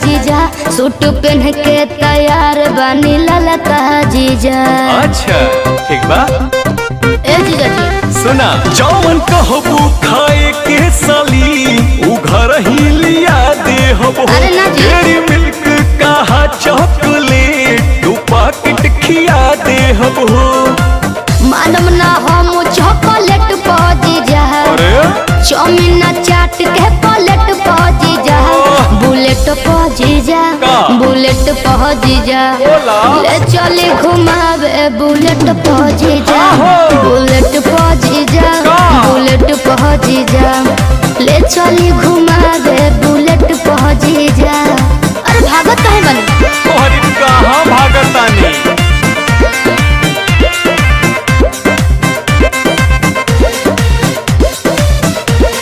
जीजा सूट पहन के तैयार बनी ललका जीजा। अच्छा ठीक बा। ए जीजा जी सुना जौन कहबू खाए के साली उ घर ही लिया दे हबो। अरे ना जी। डेयरी मिल्क कहा चॉकलेट 2 पैकेट खिया दे हबो। मालूम ना हम चॉकलेट पा जीजा चाउमीन चाट के प्लेट पा जीजा बुलेट पा जीजा बुलेट पा जीजा ले चले घुमावे बुलेट पा जीजा बुलेट पा जीजा बुलेट पा जीजा ले चले